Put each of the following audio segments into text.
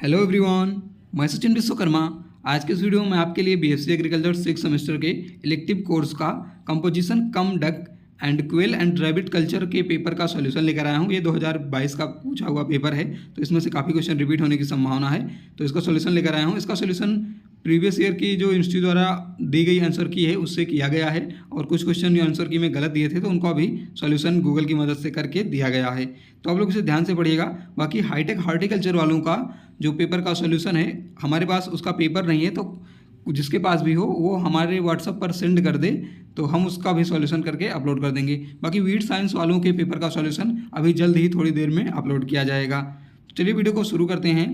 Hello everyone, मैं सचिन विश्वकर्मा। आज के इस वीडियो में आपके लिए बीएससी एग्रीकल्चर 6 सेमेस्टर के इलेक्टिव कोर्स का composition come duck and quail and rabbit culture के पेपर का सॉल्यूशन लेकर आया हूँ। ये 2022 का पूछा हुआ पेपर है, तो इसमें से काफ़ी क्वेश्चन रिपीट होने की संभावना है, तो इसका सॉल्यूशन लेकर आया हूँ। इसका सॉल्यूशन प्रीवियस ईयर की जो इंस्टीट्यूट द्वारा दी गई आंसर की है उससे किया गया है, और कुछ क्वेश्चन जो आंसर की में गलत दिए थे तो उनको अभी सॉल्यूशन गूगल की मदद से करके दिया गया है। तो आप लोग इसे ध्यान से पढ़िएगा। बाकी हाईटेक हॉर्टिकल्चर वालों का जो पेपर का सॉल्यूशन है, हमारे पास उसका पेपर नहीं है, तो जिसके पास भी हो वो हमारे व्हाट्सएप पर सेंड कर दे, तो हम उसका भी सॉल्यूशन करके अपलोड कर देंगे। बाकी वीड साइंस वालों के पेपर का सॉल्यूशन अभी जल्द ही थोड़ी देर में अपलोड किया जाएगा। तो चलिए वीडियो को शुरू करते हैं।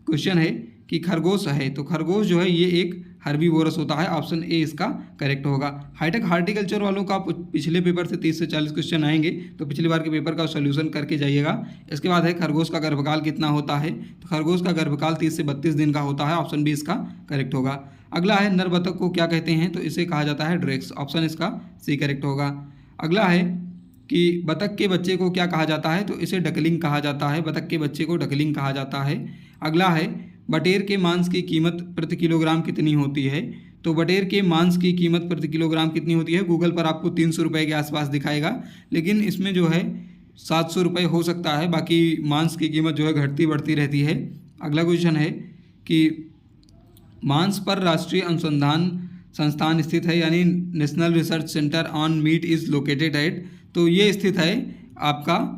क्वेश्चन है कि खरगोश है, तो खरगोश जो है ये एक हर्बीवोरस होता है। ऑप्शन ए इसका करेक्ट होगा। हाईटेक हॉर्टिकल्चर वालों का पिछले पेपर से 30 से 40 क्वेश्चन आएंगे, तो पिछली बार के पेपर का सॉल्यूशन करके जाइएगा। इसके बाद है खरगोश का गर्भकाल कितना होता है, तो खरगोश का गर्भकाल 30 से 32 दिन का होता है। ऑप्शन बी इसका करेक्ट होगा। अगला है नर बतख को क्या कहते हैं, तो इसे कहा जाता है ड्रेक्स। ऑप्शन इसका सी करेक्ट होगा। अगला है कि बतख के बच्चे को क्या कहा जाता है, तो इसे डकलिंग कहा जाता है। बतख के बच्चे को डकलिंग कहा जाता है। अगला है बटेर के मांस की कीमत प्रति किलोग्राम कितनी होती है, तो बटेर के मांस की कीमत प्रति किलोग्राम कितनी होती है, गूगल पर आपको 300 रुपये के आसपास दिखाएगा, लेकिन इसमें जो है 700 रुपये हो सकता है। बाकी मांस की कीमत जो है घटती बढ़ती रहती है। अगला क्वेश्चन है कि मांस पर राष्ट्रीय अनुसंधान संस्थान स्थित है, यानी national research centre on meat is located at, तो ये स्थित है आपका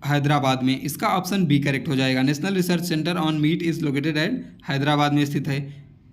हैदराबाद में। इसका ऑप्शन बी करेक्ट हो जाएगा। National research centre on meat is located at Hyderabad में स्थित है।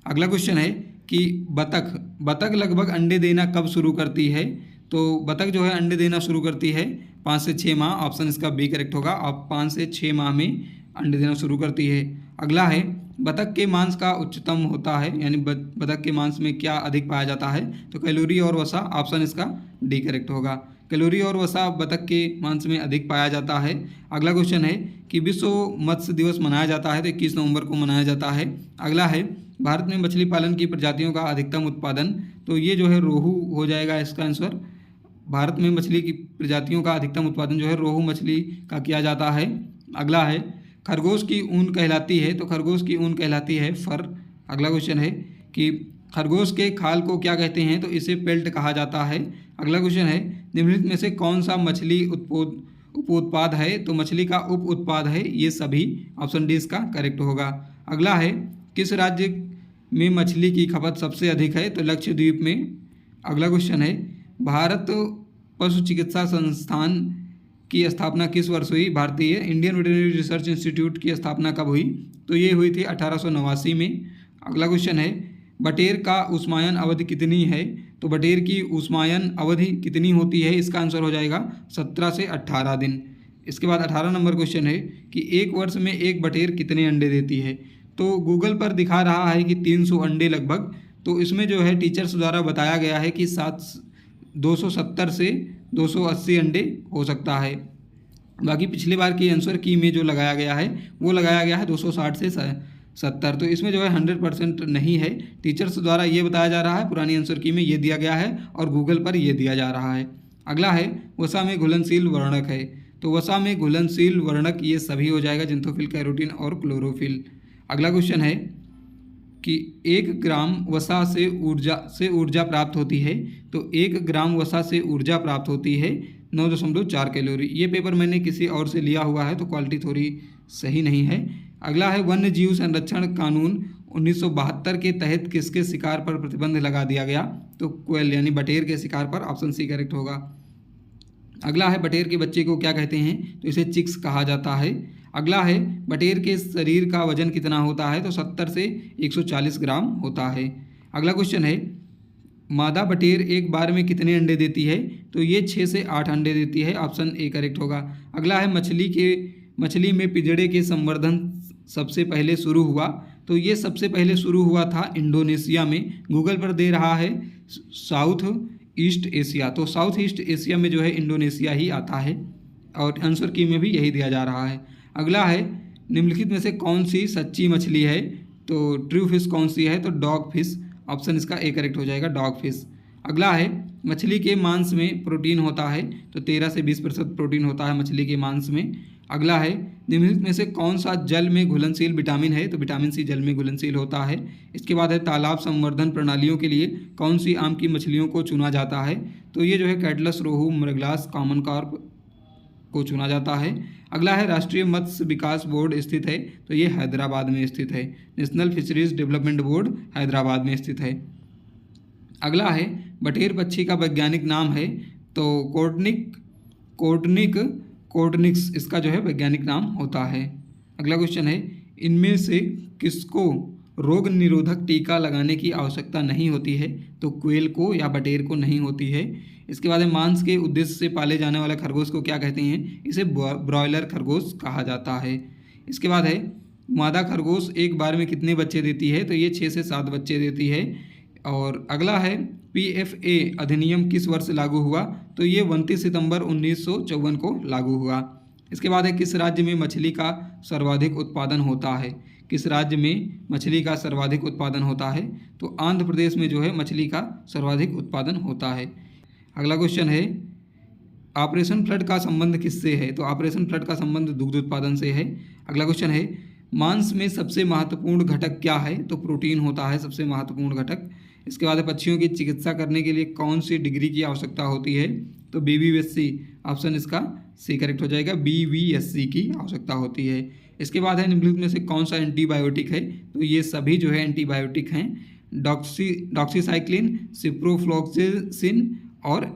अगला क्वेश्चन है कि बतख लगभग अंडे देना कब शुरू करती है, तो बतख जो है अंडे देना शुरू करती है 5 से 6 माह। ऑप्शन इसका बी करेक्ट होगा। आप 5 से 6 माह में अंडे देना शुरू करती है। अगला है बतख के मांस का उच्चतम होता है, यानी बतख के मांस में क्या अधिक पाया जाता है, तो कैलोरी और वसा। ऑप्शन इसका डी करेक्ट होगा। कैलोरी और वसा बतख के मांस में अधिक पाया जाता है। अगला क्वेश्चन है कि विश्व मत्स्य दिवस मनाया जाता है, तो 21 नवंबर को मनाया जाता है। अगला है भारत में मछली पालन की प्रजातियों का अधिकतम उत्पादन, तो ये जो है रोहू हो जाएगा इसका आंसर। भारत में मछली की प्रजातियों का अधिकतम उत्पादन जो है रोहू मछली का किया जाता है। अगला है खरगोश की ऊन कहलाती है, तो खरगोश की ऊन कहलाती है फर। अगला क्वेश्चन है कि खरगोश के खाल को क्या कहते हैं, तो इसे पेल्ट कहा जाता है। अगला क्वेश्चन है निम्नलिखित में से कौन सा मछली उपोत्पाद है, तो मछली का उप उत्पाद है ये सभी। ऑप्शन डी इसका करेक्ट होगा। अगला है किस राज्य में मछली की खपत सबसे अधिक है, तो लक्षद्वीप में। अगला क्वेश्चन है भारत पशु चिकित्सा संस्थान की स्थापना किस वर्ष हुई, भारतीय इंडियन वेटरनरी रिसर्च इंस्टीट्यूट की स्थापना कब हुई, तो ये हुई थी 1889 में। अगला क्वेश्चन है बटेर का ऊष्मायन अवधि कितनी है, तो बटेर की ऊष्मायन अवधि कितनी होती है, इसका आंसर हो जाएगा 17 से 18 दिन। इसके बाद 18 नंबर क्वेश्चन है कि एक वर्ष में एक बटेर कितने अंडे देती है, तो गूगल पर दिखा रहा है कि 300 अंडे लगभग, तो इसमें जो है टीचर्स द्वारा बताया गया है कि 270 से 280 अंडे हो सकता है। बाकी पिछली बार की आंसर की में जो लगाया गया है वो लगाया गया है 260 से 70, तो इसमें जो है 100% नहीं है। टीचर्स द्वारा ये बताया जा रहा है, पुरानी आंसर की में ये दिया गया है और गूगल पर ये दिया जा रहा है। अगला है वसा में घुलनशील वर्णक है, तो वसा में घुलनशील वर्णक ये सभी हो जाएगा, जिंथोफिल, कैरोटीन और क्लोरोफिल। अगला क्वेश्चन है कि 1 ग्राम वसा से ऊर्जा प्राप्त होती है, तो 1 ग्राम वसा से ऊर्जा प्राप्त होती है 9.4 कैलोरी। ये पेपर मैंने किसी और से लिया हुआ है, तो क्वालिटी थोड़ी सही नहीं है। अगला है वन्य जीव संरक्षण कानून 1972 के तहत किसके शिकार पर प्रतिबंध लगा दिया गया, तो कोयल यानी बटेर के शिकार पर। ऑप्शन सी करेक्ट होगा। अगला है बटेर के बच्चे को क्या कहते हैं, तो इसे चिक्स कहा जाता है। अगला है बटेर के शरीर का वजन कितना होता है, तो 70 से 140 ग्राम होता है। अगला क्वेश्चन है मादा बटेर एक बार में कितने अंडे देती है, तो ये 6 से 8 अंडे देती है। ऑप्शन ए करेक्ट होगा। अगला है मछली में पिंजड़े के संवर्धन सबसे पहले शुरू हुआ, तो ये सबसे पहले शुरू हुआ था इंडोनेशिया में। गूगल पर दे रहा है साउथ ईस्ट एशिया, तो साउथ ईस्ट एशिया में जो है इंडोनेशिया ही आता है, और आंसर की में भी यही दिया जा रहा है। अगला है निम्नलिखित में से कौन सी सच्ची मछली है, तो ट्रू फिश कौन सी है, तो डॉग फिश। ऑप्शन इसका ए करेक्ट हो जाएगा, डॉग फिश। अगला है मछली के मांस में प्रोटीन होता है, तो 13 से 20% प्रोटीन होता है मछली के मांस में। अगला है निम्नलिखित में से कौन सा जल में घुलनशील विटामिन है, तो विटामिन सी जल में घुलनशील होता है। इसके बाद है तालाब संवर्धन प्रणालियों के लिए कौन सी आम की मछलियों को चुना जाता है, तो ये जो है कैटलस, रोहू, मृगलास, कॉमन कार्प को चुना जाता है। अगला है राष्ट्रीय मत्स्य विकास बोर्ड स्थित है, तो ये हैदराबाद में स्थित है। National fisheries development board Hyderabad में स्थित है। अगला है बटेर पक्षी का वैज्ञानिक नाम है, तो कोर्टनिक्स इसका जो है वैज्ञानिक नाम होता है। अगला क्वेश्चन है इनमें से किसको रोग निरोधक टीका लगाने की आवश्यकता नहीं होती है, तो क्वेल को या बटेर को नहीं होती है। इसके बाद मांस के उद्देश्य से पाले जाने वाले खरगोश को क्या कहते हैं, इसे ब्रॉयलर खरगोश कहा जाता है। इसके बाद है मादा खरगोश एक बार में कितने बच्चे देती है, तो ये 6 से 7 बच्चे देती है। और अगला है PFA अधिनियम किस वर्ष लागू हुआ, तो ये 29 सितंबर 1954 को लागू हुआ। इसके बाद है किस राज्य में मछली का सर्वाधिक उत्पादन होता है, किस राज्य में मछली का सर्वाधिक उत्पादन होता है, तो आंध्र प्रदेश में जो है मछली का सर्वाधिक उत्पादन होता है। अगला क्वेश्चन है ऑपरेशन फ्लड का संबंध किससे है, तो ऑपरेशन फ्लड का संबंध दुग्ध उत्पादन से है। अगला क्वेश्चन है मांस में सबसे महत्वपूर्ण घटक क्या है, तो प्रोटीन होता है सबसे महत्वपूर्ण घटक। इसके बाद पक्षियों की चिकित्सा करने के लिए कौन सी डिग्री की आवश्यकता होती है, तो BBSc, ऑप्शन इसका सी करेक्ट हो जाएगा, BBSc की आवश्यकता होती है। इसके बाद है निम्नलिखित में से कौन सा एंटीबायोटिक है, तो ये सभी जो है एंटीबायोटिक हैं, डॉक्सीसाइक्लिन, सिप्रोफ्लॉक्सिसिन और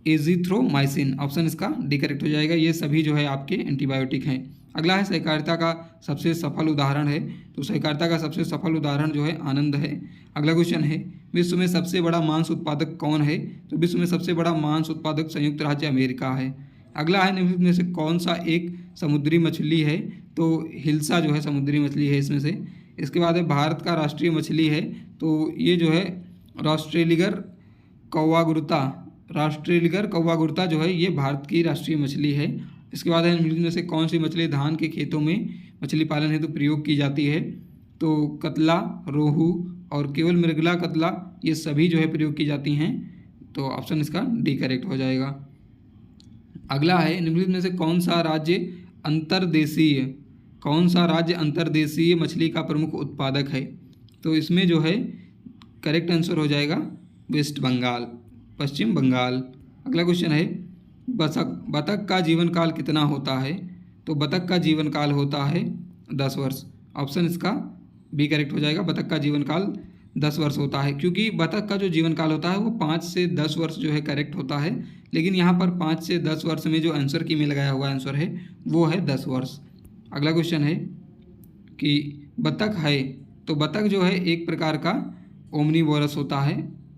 एजिथ्रोमाइसिन, ऑप्शन इसका डी करेक्ट हो जाएगा। ये सभी जो है आपके एंटीबायोटिक हैं। अगला है सहकारिता का सबसे सफल उदाहरण है, तो सहकारिता का सबसे सफल उदाहरण जो है आनंद है। अगला क्वेश्चन है विश्व में सबसे बड़ा मांस उत्पादक कौन है, तो विश्व में सबसे बड़ा मांस उत्पादक संयुक्त राज्य अमेरिका है। अगला है निम्नलिखित में से कौन सा एक समुद्री मछली है, तो हिल्सा जो है समुद्री मछली है इसमें से। इसके बाद है भारत का राष्ट्रीय मछली है, तो ये जो है राष्ट्रेलिगर कौवागुर्ता जो है ये भारत की राष्ट्रीय मछली है। इसके बाद है निम्नलिखित में से कौन सी मछली धान के खेतों में मछली पालन हेतु प्रयोग की जाती है, तो कतला, रोहू और केवल मृगला कतला, ये सभी जो है प्रयोग की जाती हैं, तो ऑप्शन इसका डी करेक्ट हो जाएगा। अगला है निम्नलिखित में से कौन सा राज्य अंतर्देशीय मछली का प्रमुख उत्पादक है, तो इसमें जो है करेक्ट आंसर हो जाएगा वेस्ट बंगाल, पश्चिम बंगाल। अगला क्वेश्चन है बतख का जीवन काल कितना होता है, तो बतख का जीवन काल होता है 10 वर्ष, ऑप्शन इसका बी करेक्ट हो जाएगा। बतख का जीवन काल 10 वर्ष होता है, क्योंकि बतख का जो जीवन काल होता है वो 5 से 10 वर्ष जो है करेक्ट होता है, लेकिन यहाँ पर 5 से 10 वर्ष में जो आंसर की में लगाया हुआ आंसर है वो है 10 वर्ष। अगला क्वेश्चन है कि बतख है, तो बतख जो है एक प्रकार का ओमनीवोरस होता है।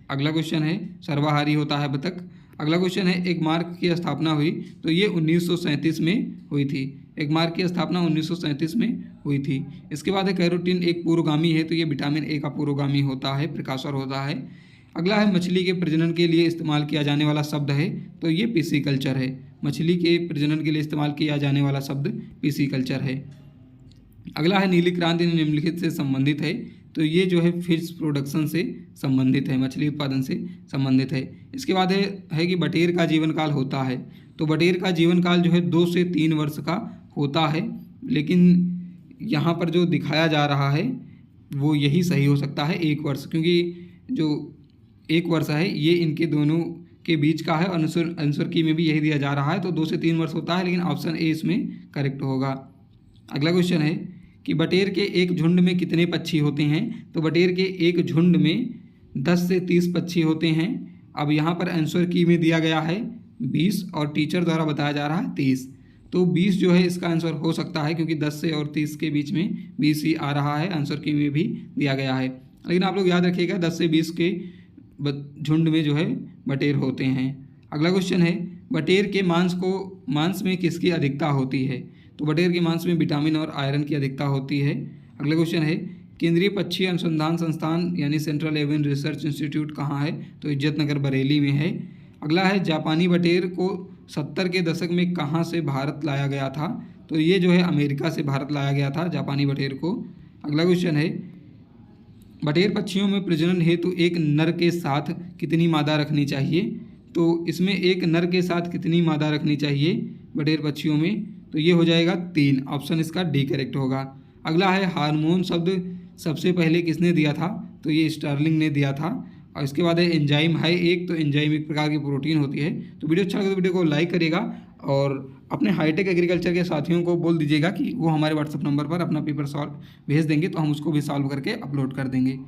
अगला क्वेश्चन है सर्वाहारी होता है बतख। अगला क्वेश्चन है एक मार्ग की स्थापना हुई, तो ये 1937 में हुई थी। एक मार्ग की स्थापना 1937 में हुई थी। इसके बाद है कैरोटीन एक पुरोगामी है, तो ये विटामिन ए का पुरोगामी होता है, प्रिकॉशर होता है। अगला है मछली के प्रजनन के लिए इस्तेमाल किया जाने वाला शब्द है, तो ये पिसीकल्चर है। मछली के प्रजनन के लिए इस्तेमाल किया जाने वाला शब्द पिसीकल्चर है। अगला है नीली क्रांति निम्नलिखित से संबंधित है, तो ये जो है फिश प्रोडक्शन से संबंधित है, मछली उत्पादन से संबंधित है। इसके बाद है कि बटेर का जीवन काल होता है, तो बटेर का जीवन काल जो है 2 से 3 वर्ष का होता है, लेकिन यहाँ पर जो दिखाया जा रहा है वो यही सही हो सकता है 1 वर्ष, क्योंकि जो 1 वर्ष है ये इनके दोनों के बीच का है। आंसर की में भी यही दिया जा रहा है, तो 2 से 3 वर्ष होता है, लेकिन ऑप्शन ए इसमें करेक्ट होगा। अगला क्वेश्चन है कि बटेर के एक झुंड में कितने पक्षी होते हैं, तो बटेर के एक झुंड में 10 से 30 पक्षी होते हैं। अब यहाँ पर आंसर की में दिया गया है 20 और टीचर द्वारा बताया जा रहा है 30, तो 20 जो है इसका आंसर हो सकता है, क्योंकि 10 से और 30 के बीच में 20 ही आ रहा है, आंसर की में भी दिया गया है। लेकिन आप लोग याद रखिएगा 10 से 20 के झुंड में जो है बटेर होते हैं। अगला क्वेश्चन है बटेर के मांस में किसकी अधिकता होती है, तो बटेर के मांस में विटामिन और आयरन की अधिकता होती है। अगला क्वेश्चन है केंद्रीय पक्षी अनुसंधान संस्थान यानी सेंट्रल एवियन रिसर्च इंस्टीट्यूट कहाँ है, तो इज्जतनगर बरेली में है। अगला है जापानी बटेर को 70 के दशक में कहाँ से भारत लाया गया था, तो ये जो है अमेरिका से भारत लाया गया था जापानी बटेर को। अगला क्वेश्चन है बटेर पक्षियों में प्रजनन हेतु एक नर के साथ कितनी मादा रखनी चाहिए, तो इसमें एक नर के साथ कितनी मादा रखनी चाहिए बटेर पक्षियों में, तो ये हो जाएगा 3, ऑप्शन इसका डी करेक्ट होगा। अगला है हार्मोन शब्द सबसे पहले किसने दिया था, तो ये स्टर्लिंग ने दिया था। और इसके बाद है एंजाइम है एक, तो एंजाइम एक प्रकार की प्रोटीन होती है। तो वीडियो अच्छा लगे तो वीडियो को लाइक करिएगा और अपने हाईटेक एग्रीकल्चर के साथियों को बोल दीजिएगा कि वो हमारे व्हाट्सअप नंबर पर अपना पेपर सॉल्व भेज देंगे, तो हम उसको भी सॉल्व करके अपलोड कर देंगे।